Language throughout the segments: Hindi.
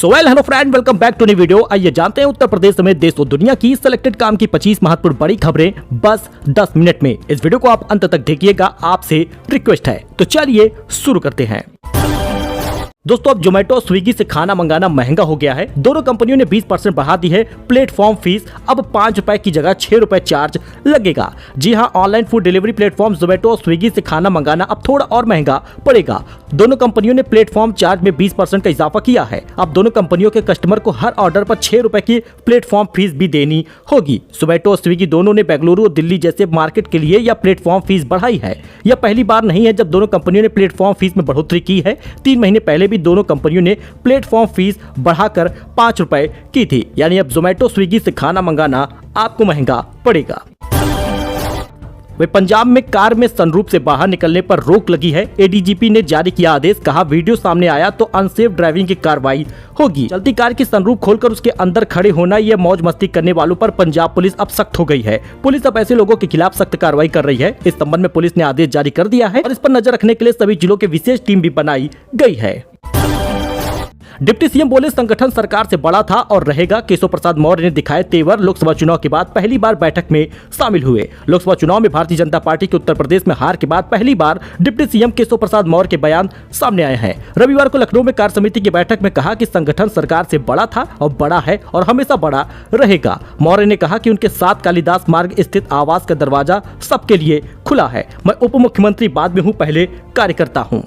Hello friend, welcome back to new video. आइए जानते हैं उत्तर प्रदेश समेत देश और दुनिया की सिलेक्टेड काम की 25 महत्वपूर्ण बड़ी खबरें बस 10 मिनट में। इस वीडियो को आप अंत तक देखिएगा, आपसे रिक्वेस्ट है। तो चलिए शुरू करते हैं। दोस्तों, अब जोमेटो और स्विगी से खाना मंगाना महंगा हो गया है। दोनों कंपनियों ने 20% बढ़ा दी है प्लेटफॉर्म फीस। अब 5 रुपए की जगह 6 रुपए चार्ज लगेगा। जी हां, online food delivery platform Zomato और स्विगी से खाना मंगाना अब थोड़ा और महंगा पड़ेगा। दोनों कंपनियों ने प्लेटफॉर्म चार्ज में 20% का इजाफा किया है। अब दोनों कंपनियों के कस्टमर को हर ऑर्डर पर 6 रुपए की प्लेटफॉर्म फीस भी देनी होगी। जोमेटो और स्विगी दोनों ने बेंगलुरु और दिल्ली जैसे मार्केट के लिए यह प्लेटफॉर्म फीस बढ़ाई है। यह पहली बार नहीं है जब दोनों कंपनियों ने प्लेटफॉर्म फीस में बढ़ोतरी की है। 3 महीने पहले भी दोनों कंपनियों ने प्लेटफॉर्म फीस बढ़ाकर 5 रुपए की थी। यानी अब जोमेटो स्विगी से खाना मंगाना आपको महंगा पड़ेगा। वे पंजाब में कार में सनरूफ से बाहर निकलने पर रोक लगी है। एडीजीपी ने जारी किया आदेश, कहा वीडियो सामने आया तो अनसेफ ड्राइविंग की कार्रवाई होगी। चलती कार की सनरूफ खोलकर उसके अंदर खड़े होना या मौज मस्ती करने वालों पर पंजाब पुलिस अब सख्त हो गई है। पुलिस अब ऐसे लोगों के खिलाफ सख्त कार्रवाई कर रही है। इस संबंध में पुलिस ने आदेश जारी कर दिया है और इस पर नजर रखने के लिए सभी जिलों के विशेष टीम भी बनाई गई है। डिप्टी सीएम बोले, संगठन सरकार से बड़ा था और रहेगा। केशव प्रसाद मौर्य ने दिखाए तेवर। लोकसभा चुनाव के बाद पहली बार बैठक में शामिल हुए। लोकसभा चुनाव में भारतीय जनता पार्टी के उत्तर प्रदेश में हार के बाद पहली बार डिप्टी सीएम केशव प्रसाद मौर्य के बयान सामने आए हैं। रविवार को लखनऊ में कार्य समिति की बैठक में कहा कि संगठन सरकार से बड़ा था और बड़ा है और हमेशा बड़ा रहेगा। मौर्य ने कहा कि उनके साथ कालिदास मार्ग स्थित आवास का दरवाजा सबके लिए खुला है। मैं उप मुख्यमंत्री बाद में हूँ, पहले कार्यकर्ता हूँ।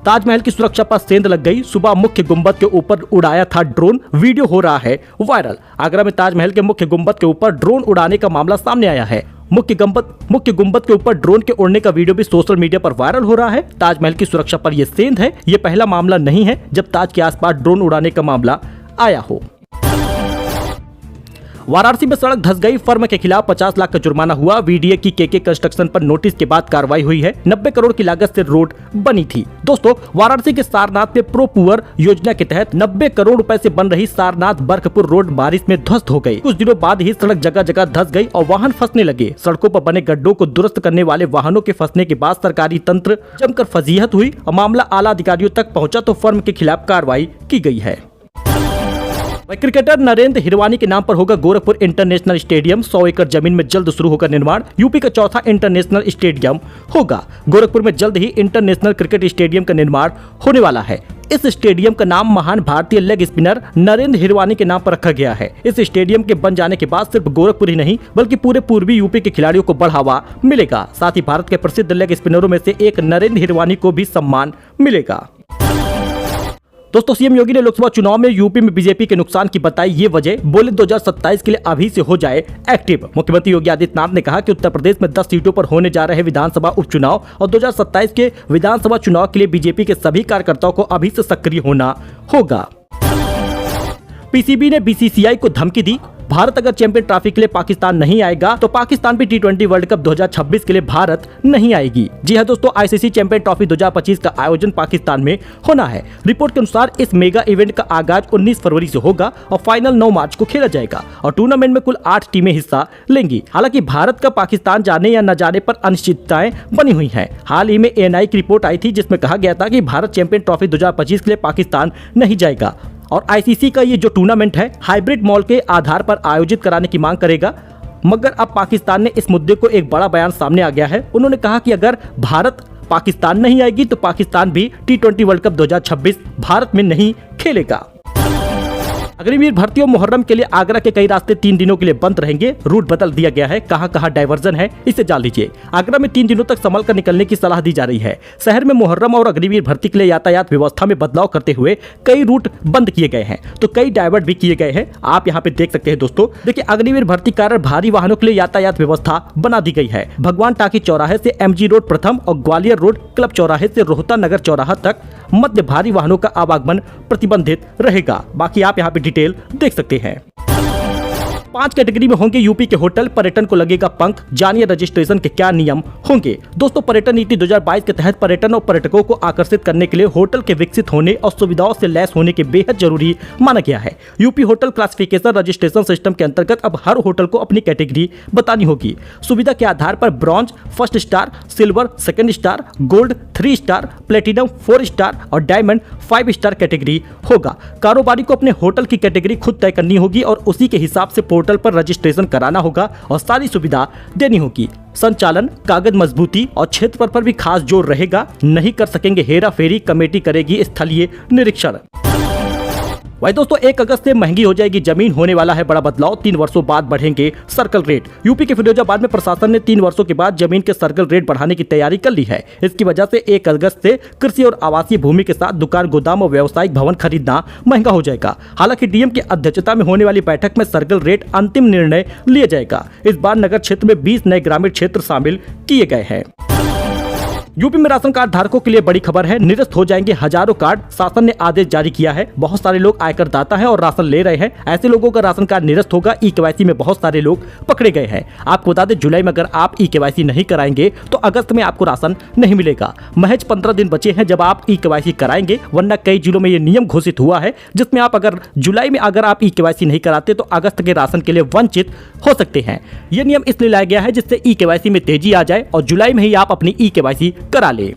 ताजमहल की सुरक्षा पर सेंध लग गई। सुबह मुख्य गुंबद के ऊपर उड़ाया था ड्रोन, वीडियो हो रहा है वायरल। आगरा में ताजमहल के मुख्य गुंबद के ऊपर ड्रोन उड़ाने का मामला सामने आया है। मुख्य गुंबद के ऊपर ड्रोन के उड़ने का वीडियो भी सोशल मीडिया पर वायरल हो रहा है। ताजमहल की सुरक्षा पर यह सेंध है। यह पहला मामला नहीं है जब ताज के आसपास ड्रोन उड़ाने का मामला आया हो। वाराणसी में सड़क धंस गई, फर्म के खिलाफ 50 लाख का जुर्माना हुआ। वीडीए की केके कंस्ट्रक्शन पर नोटिस के बाद कार्रवाई हुई है। 90 करोड़ की लागत से रोड बनी थी। दोस्तों, वाराणसी के सारनाथ में प्रो पुअर योजना के तहत 90 करोड़ रुपए से बन रही सारनाथ बरकपुर रोड बारिश में ध्वस्त हो गई। कुछ दिनों बाद ही सड़क जगह जगह धंस गई और वाहन फंसने लगे। सड़कों पर बने गड्ढों को दुरुस्त करने वाले वाहनों के फंसने के बाद सरकारी तंत्र जमकर फजीहत हुई और मामला आला अधिकारियों तक पहुंचा तो फर्म के खिलाफ कार्रवाई की गई है। क्रिकेटर नरेंद्र हिरवानी के नाम पर होगा गोरखपुर इंटरनेशनल स्टेडियम। 100 एकड़ जमीन में जल्द शुरू होगा निर्माण। यूपी का चौथा इंटरनेशनल स्टेडियम होगा। गोरखपुर में जल्द ही इंटरनेशनल क्रिकेट स्टेडियम का निर्माण होने वाला है। इस स्टेडियम का नाम महान भारतीय लेग स्पिनर नरेंद्र हिरवानी के नाम पर रखा गया है। इस स्टेडियम के बन जाने के बाद सिर्फ गोरखपुर ही नहीं बल्कि पूरे पूर्वी यूपी के खिलाड़ियों को बढ़ावा मिलेगा। साथ ही भारत के प्रसिद्ध लेग स्पिनरों में से एक नरेंद्र हिरवानी को भी सम्मान मिलेगा। दोस्तों, सीएम योगी ने लोकसभा चुनाव में यूपी में बीजेपी के नुकसान की बताई ये वजह। बोले 2027 के लिए अभी से हो जाए एक्टिव। मुख्यमंत्री योगी आदित्यनाथ ने कहा कि उत्तर प्रदेश में 10 सीटों पर होने जा रहे विधानसभा उपचुनाव और 2027 के विधानसभा चुनाव के लिए बीजेपी के सभी कार्यकर्ताओं को अभी से सक्रिय होना होगा। पीसीबी ने बीसीसीआई को धमकी दी, भारत अगर चैंपियन ट्रॉफी के लिए पाकिस्तान नहीं आएगा तो पाकिस्तान भी T20 वर्ल्ड कप 2026 के लिए भारत नहीं आएगी। जी हां दोस्तों, आईसीसी चैंपियन ट्रॉफी 2025 का आयोजन पाकिस्तान में होना है। रिपोर्ट के अनुसार इस मेगा इवेंट का आगाज 19 फरवरी से होगा और फाइनल 9 मार्च को खेला जाएगा और टूर्नामेंट में कुल 8 टीमें हिस्सा लेंगी। हालांकि भारत का पाकिस्तान जाने या न जाने पर अनिश्चितताएं बनी हुई है। हाल ही में ANI की रिपोर्ट आई थी जिसमें कहा गया था कि भारत चैंपियन ट्रॉफी 2025 के लिए पाकिस्तान नहीं जाएगा और आईसीसी का ये जो टूर्नामेंट है हाइब्रिड मॉडल के आधार पर आयोजित कराने की मांग करेगा। मगर अब पाकिस्तान ने इस मुद्दे को एक बड़ा बयान सामने आ गया है। उन्होंने कहा कि अगर भारत पाकिस्तान नहीं आएगी तो पाकिस्तान भी T20 वर्ल्ड कप 2026 भारत में नहीं खेलेगा। अग्निवीर भर्ती और मुहर्रम के लिए आगरा के कई रास्ते 3 दिनों के लिए बंद रहेंगे। रूट बदल दिया गया है। कहां कहां डायवर्जन है इसे जान लीजिए। आगरा में 3 दिनों तक संभल कर निकलने की सलाह दी जा रही है। शहर में मुहर्रम और अग्निवीर भर्ती के लिए यातायात व्यवस्था में बदलाव करते हुए कई रूट बंद किए गए हैं तो कई डाइवर्ट भी किए गए हैं। आप यहाँ पे देख सकते हैं दोस्तों। देखिए, अग्निवीर भर्ती कारण भारी वाहनों के लिए यातायात व्यवस्था बना दी गई है। भगवान टाकी चौराहे से MG रोड प्रथम और ग्वालियर रोड क्लब चौराहे से रोहता नगर चौराहा तक मध्य भारी वाहनों का आवागमन प्रतिबंधित रहेगा। बाकी आप यहाँ पे डिटेल देख सकते हैं। 5 कैटेगरी में होंगे यूपी के होटल, पर्यटन को लगेगा पंख। जानिए रजिस्ट्रेशन के क्या नियम होंगे। दोस्तों, पर्यटन नीति 2022 के तहत पर्यटन और पर्यटकों को आकर्षित करने के लिए होटल के विकसित होने और सुविधाओं से लैस होने के बेहद जरूरी माना गया है। UP hotel classification registration system के अंतर्गत अब हर होटल को अपनी कैटेगरी बतानी होगी। सुविधा के आधार पर bronze first star, silver second star, gold 3 star, platinum 4 star और डायमंड 5 स्टार कैटेगरी होगा। कारोबारी को अपने होटल की कैटेगरी खुद तय करनी होगी और उसी के हिसाब से पोर्टल पर रजिस्ट्रेशन कराना होगा और सारी सुविधा देनी होगी। संचालन, कागज मजबूती और क्षेत्र पर भी खास जोर रहेगा। नहीं कर सकेंगे हेरा फेरी, कमेटी करेगी स्थलीय निरीक्षण। वही दोस्तों, 1 अगस्त से महंगी हो जाएगी जमीन, होने वाला है बड़ा बदलाव। 3 वर्षों बाद बढ़ेंगे सर्कल रेट। यूपी के फिरोजाबाद में प्रशासन ने 3 वर्षों के बाद जमीन के सर्कल रेट बढ़ाने की तैयारी कर ली है। इसकी वजह से 1 अगस्त से कृषि और आवासीय भूमि के साथ दुकान, गोदाम और व्यावसायिक भवन खरीदना महंगा हो जाएगा। हालांकि डीएम की अध्यक्षता में होने वाली बैठक में सर्कल रेट अंतिम निर्णय लिया जाएगा। इस बार नगर क्षेत्र में 20 नए ग्रामीण क्षेत्र शामिल किए गए हैं। यूपी में राशन कार्ड धारकों के लिए बड़ी खबर है। निरस्त हो जाएंगे हजारों कार्ड, शासन ने आदेश जारी किया है। बहुत सारे लोग आयकर दाता हैं और राशन ले रहे हैं। ऐसे लोगों का राशन कार्ड निरस्त होगा। ई-केवाईसी में बहुत सारे लोग पकड़े गए हैं। आपको बता दें, जुलाई में अगर आप ई-केवाईसी नहीं कराएंगे तो अगस्त में आपको राशन नहीं मिलेगा। महज 15 दिन बचे हैं जब आप ई-केवाईसी कराएंगे, वरना कई जिलों में ये नियम घोषित हुआ है जिसमें आप अगर जुलाई में अगर आप ई-केवाईसी नहीं कराते तो अगस्त के राशन के लिए वंचित हो सकते हैं। ये नियम इसलिए लाया गया है जिससे ई-केवाईसी में तेजी आ जाए और जुलाई में ही आप अपनी ई-केवाईसी करा ले।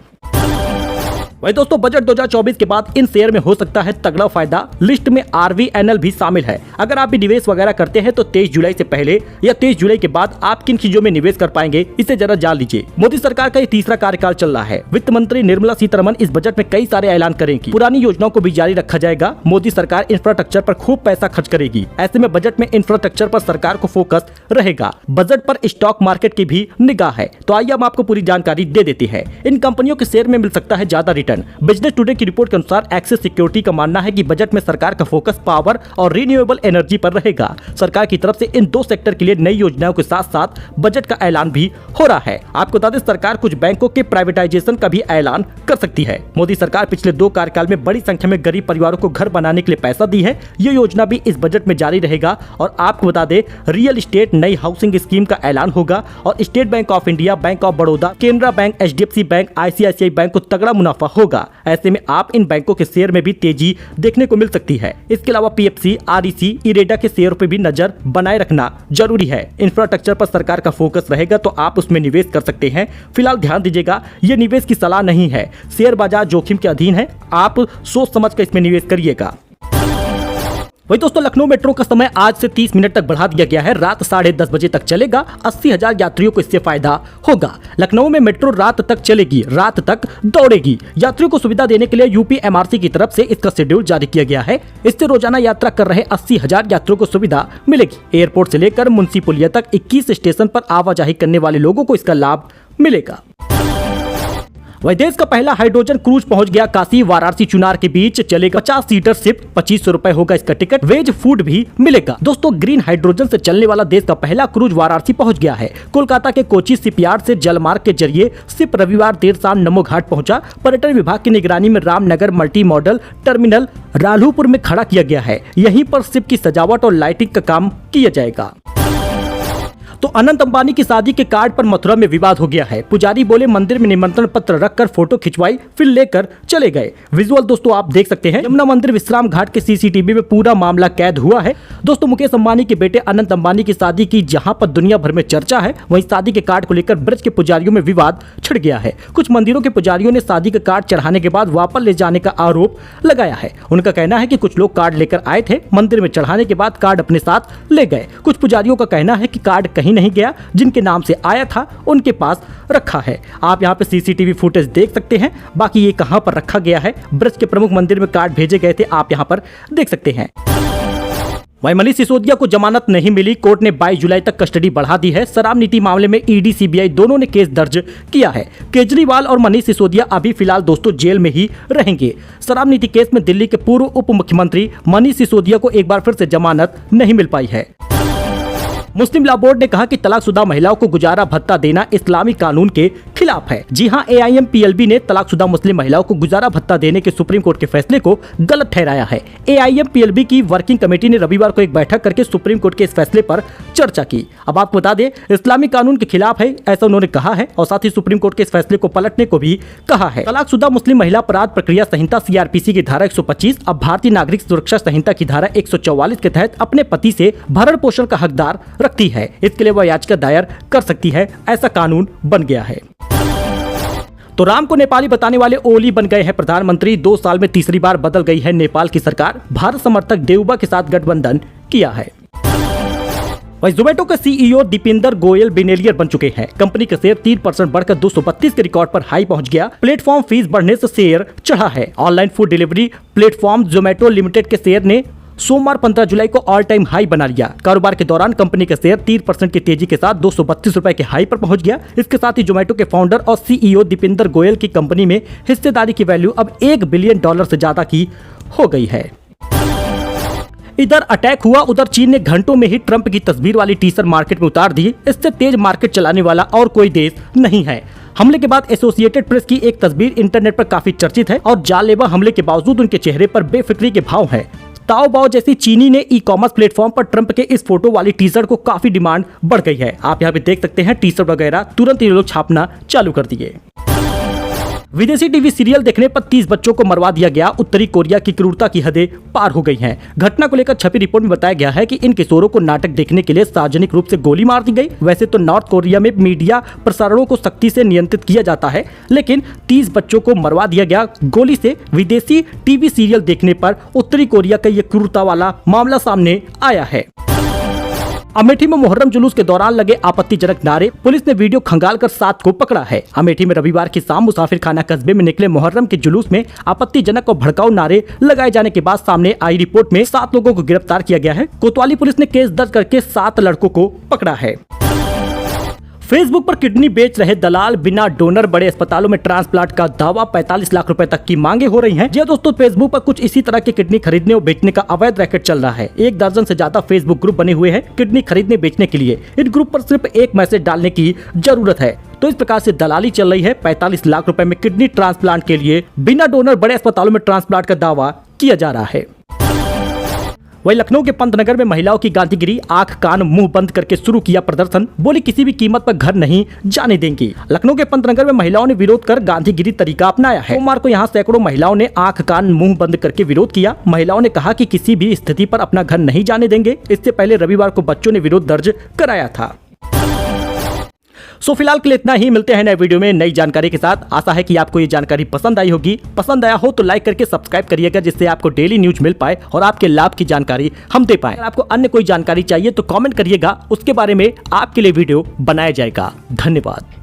वही दोस्तों, बजट 2024 के बाद इन शेयर में हो सकता है तगड़ा फायदा। लिस्ट में आरवीएनएल भी शामिल है। अगर आप भी निवेश वगैरह करते हैं तो 23 जुलाई से पहले या 23 जुलाई के बाद आप किन चीजों में निवेश कर पाएंगे, इसे जरा जान लीजिए। मोदी सरकार का ये तीसरा कार्यकाल चल रहा है। वित्त मंत्री निर्मला सीतारमण इस बजट में कई सारे ऐलान करेंगी। पुरानी योजनाओं को भी जारी रखा जाएगा। मोदी सरकार इंफ्रास्ट्रक्चर पर खूब पैसा खर्च करेगी। ऐसे में बजट में इंफ्रास्ट्रक्चर पर सरकार को फोकस रहेगा। बजट पर स्टॉक मार्केट की भी निगाह है, तो आइए हम आपको पूरी जानकारी दे देते हैं। इन कंपनियों के शेयर में मिल सकता है ज्यादा रिटर्न। बिजनेस टुडे की रिपोर्ट के अनुसार एक्सिस सिक्योरिटी का मानना है कि बजट में सरकार का फोकस पावर और रिन्यूएबल एनर्जी पर रहेगा। सरकार की तरफ से इन 2 सेक्टर के लिए नई योजनाओं के साथ साथ बजट का ऐलान भी हो रहा है। आपको बता दें, सरकार कुछ बैंकों के प्राइवेटाइजेशन का भी ऐलान कर सकती है। मोदी सरकार पिछले 2 कार्यकाल में बड़ी संख्या में गरीब परिवारों को घर बनाने के लिए पैसा दी है। ये योजना भी इस बजट में जारी रहेगा। और आपको बता दें, रियल एस्टेट नई हाउसिंग स्कीम का ऐलान होगा और state bank of India, bank of Baroda, Canara bank, HDFC bank, ICICI bank को तगड़ा मुनाफा होगा। ऐसे में आप इन बैंकों के शेयर में भी तेजी देखने को मिल सकती है। इसके अलावा PFC, REC, इरेडा के शेयर पर भी नजर बनाए रखना जरूरी है। इंफ्रास्ट्रक्चर पर सरकार का फोकस रहेगा तो आप उसमें निवेश कर सकते हैं। फिलहाल ध्यान दीजिएगा, ये निवेश की सलाह नहीं है। शेयर बाजार जोखिम के अधीन है। आप सोच समझ कर इसमें निवेश करिएगा। वही दोस्तों, लखनऊ मेट्रो का समय आज से 30 मिनट तक बढ़ा दिया गया है। रात 10:30 बजे तक चलेगा। 80,000 यात्रियों को इससे फायदा होगा। लखनऊ में मेट्रो रात तक चलेगी, रात तक दौड़ेगी। यात्रियों को सुविधा देने के लिए UPMRC की तरफ से इसका शेड्यूल जारी किया गया है। इससे रोजाना यात्रा कर रहे 80,000 यात्रियों को सुविधा मिलेगी। एयरपोर्ट से लेकर मुंशी पुलिया तक 21 स्टेशन पर आवाजाही करने वाले लोगों को इसका लाभ मिलेगा। वही देश का पहला हाइड्रोजन क्रूज पहुंच गया काशी। वाराणसी चुनार के बीच चलेगा 50 सीटर शिप। 2500 रुपए होगा इसका टिकट। वेज फूड भी मिलेगा। दोस्तों, ग्रीन हाइड्रोजन से चलने वाला देश का पहला क्रूज वाराणसी पहुंच गया है। कोलकाता के कोची शिपयार्ड से जलमार्ग के जरिए शिप रविवार देर शाम नमो घाट पहुंचा। पर्यटन विभाग की निगरानी में रामनगर मल्टी मॉडल टर्मिनल रालूपुर में खड़ा किया गया है। यहीं पर शिप की सजावट और लाइटिंग का काम किया जाएगा। तो अनंत अंबानी की शादी के कार्ड पर मथुरा में विवाद हो गया है। पुजारी बोले मंदिर में निमंत्रण पत्र रखकर फोटो खिंचवाई, फिर लेकर चले गए। विजुअल दोस्तों आप देख सकते हैं। यमुना मंदिर विश्राम घाट के CCTV में पूरा मामला कैद हुआ है। दोस्तों, मुकेश अंबानी के बेटे अनंत अंबानी की शादी की जहां पर दुनिया भर में चर्चा है, वहीं शादी के कार्ड को लेकर ब्रज के पुजारियों में विवाद छिड़ गया है। कुछ मंदिरों के पुजारियों ने शादी का कार्ड चढ़ाने के बाद वापस ले जाने का आरोप लगाया है। उनका कहना है कि कुछ लोग कार्ड लेकर आए थे, मंदिर में चढ़ाने के बाद कार्ड अपने साथ ले गए। कुछ पुजारियों का कहना है कि कार्ड कहीं नहीं गया, जिनके नाम से आया था उनके पास रखा है। आप यहाँ पे CCTV फुटेज देख सकते हैं। बाकी ये कहां पर रखा गया है, ब्रज के प्रमुख मंदिर में कार्ड भेजे गए थे, आप यहाँ पर देख सकते हैं। वहीं मनीष सिसोदिया को जमानत नहीं मिली। कोर्ट ने 22 जुलाई तक कस्टडी बढ़ा दी है। शराब नीति मामले में ED CBI दोनों ने केस दर्ज किया है। केजरीवाल और मनीष सिसोदिया अभी फिलहाल दोस्तों जेल में ही रहेंगे। शराब नीति केस में दिल्ली के पूर्व उप मुख्यमंत्री मनीष सिसोदिया को एक बार फिर से जमानत नहीं मिल पाई है। मुस्लिम लॉ बोर्ड ने कहा कि तलाकशुदा महिलाओं को गुजारा भत्ता देना इस्लामी कानून के खिलाफ खिलाफ है। जी हाँ, AIMPLB ने तलाकशुदा मुस्लिम महिलाओं को गुजारा भत्ता देने के सुप्रीम कोर्ट के फैसले को गलत ठहराया है। AIMPLB की वर्किंग कमेटी ने रविवार को एक बैठक करके सुप्रीम कोर्ट के इस फैसले पर चर्चा की। अब आपको बता दें, इस्लामी कानून के खिलाफ है ऐसा उन्होंने कहा है और साथ ही सुप्रीम कोर्ट के इस फैसले को पलटने को भी कहा है। तलाकशुदा मुस्लिम महिला अपराध प्रक्रिया संहिता CRPC की धारा 125 अब भारतीय नागरिक सुरक्षा संहिता की धारा 144 के तहत अपने पति से भरण पोषण का हकदार रखती है। इसके लिए वह याचिका दायर कर सकती है, ऐसा कानून बन गया है। तो राम को नेपाली बताने वाले ओली बन गए हैं प्रधानमंत्री। 2 साल में तीसरी बार बदल गई है नेपाल की सरकार। भारत समर्थक देउबा के साथ गठबंधन किया है। वहीं जोमेटो के CEO दीपेंद्र गोयल बिनेलियर बन चुके हैं। कंपनी का शेयर 3% बढ़कर 232 के रिकॉर्ड पर हाई पहुंच गया। प्लेटफॉर्म फीस बढ़ने से शेयर चढ़ा है। Online food delivery platform Zomato limited के शेयर ने सोमवार 15 जुलाई को ऑल टाइम हाई बना लिया। कारोबार के दौरान कंपनी का शेयर 3% की तेजी के साथ 232 रुपए के हाई पर पहुंच गया। इसके साथ ही जोमेटो के फाउंडर और CEO दीपेंद्र गोयल की कंपनी में हिस्सेदारी की वैल्यू अब $1 बिलियन से ज्यादा की हो गई है। इधर अटैक हुआ, उधर चीन ने घंटों में ही ट्रंप की तस्वीर वाली टी-शर्ट मार्केट में उतार दी। इससे तेज मार्केट चलाने वाला और कोई देश नहीं है। हमले के बाद एसोसिएटेड प्रेस की एक तस्वीर इंटरनेट पर काफी चर्चित है और जानलेवा हमले के बावजूद उनके चेहरे पर बेफिक्री के भाव है। ताओबाओ जैसी चीनी ने ई-कॉमर्स प्लेटफॉर्म पर ट्रंप के इस फोटो वाली टी-शर्ट को काफी डिमांड बढ़ गई है। आप यहाँ पे देख सकते हैं टी-शर्ट वगैरह तुरंत ये लोग छापना चालू कर दिए। विदेशी टीवी सीरियल देखने पर 30 बच्चों को मरवा दिया गया। उत्तरी कोरिया की क्रूरता की हदें पार हो गई हैं। घटना को लेकर छपी रिपोर्ट में बताया गया है कि इन किशोरों को नाटक देखने के लिए सार्वजनिक रूप से गोली मार दी गई। वैसे तो नॉर्थ कोरिया में मीडिया प्रसारणों को सख्ती से नियंत्रित किया जाता है, लेकिन 30 बच्चों को मरवा दिया गया गोली से। विदेशी टीवी सीरियल देखने पर उत्तरी कोरिया का यह क्रूरता वाला मामला सामने आया है। अमेठी में मुहर्रम जुलूस के दौरान लगे आपत्तिजनक नारे, पुलिस ने वीडियो खंगालकर 7 को पकड़ा है। अमेठी में रविवार की शाम मुसाफिर खाना कस्बे में निकले मुहर्रम के जुलूस में आपत्तिजनक और भड़काऊ नारे लगाए जाने के बाद सामने आई रिपोर्ट में 7 लोगों को गिरफ्तार किया गया है। कोतवाली पुलिस ने केस दर्ज करके 7 लड़कों को पकड़ा है। फेसबुक पर किडनी बेच रहे दलाल, बिना डोनर बड़े अस्पतालों में ट्रांसप्लांट का दावा, 45 लाख रुपए तक की मांगे हो रही हैं। जी दोस्तों, फेसबुक पर कुछ इसी तरह की किडनी खरीदने और बेचने का अवैध रैकेट चल रहा है। 1 दर्जन से ज्यादा फेसबुक ग्रुप बने हुए हैं किडनी खरीदने बेचने के लिए। इन ग्रुप पर सिर्फ एक मैसेज डालने की जरूरत है। तो इस प्रकार से दलाली चल रही है। 45 लाख रुपए में किडनी ट्रांसप्लांट के लिए बिना डोनर बड़े अस्पतालों में ट्रांसप्लांट का दावा किया जा रहा है। वहीं लखनऊ के पंतनगर में महिलाओं की गांधीगिरी, आंख कान मुंह बंद करके शुरू किया प्रदर्शन। बोली किसी भी कीमत पर घर नहीं जाने देंगी। लखनऊ के पंतनगर में महिलाओं ने विरोध कर गांधीगिरी तरीका अपनाया है। सोमवार को यहां सैकड़ों महिलाओं ने आंख कान मुंह बंद करके विरोध किया। महिलाओं ने कहा कि किसी भी स्थिति पर अपना घर नहीं जाने देंगे। इससे पहले रविवार को बच्चों ने विरोध दर्ज कराया था। सो फिलहाल के लिए इतना ही। मिलते हैं नए वीडियो में नई जानकारी के साथ। आशा है कि आपको ये जानकारी पसंद आई होगी। पसंद आया हो तो लाइक करके सब्सक्राइब करिएगा, जिससे आपको डेली न्यूज मिल पाए और आपके लाभ की जानकारी हम दे पाए। अगर आपको अन्य कोई जानकारी चाहिए तो कमेंट करिएगा, उसके बारे में आपके लिए वीडियो बनाया जाएगा। धन्यवाद।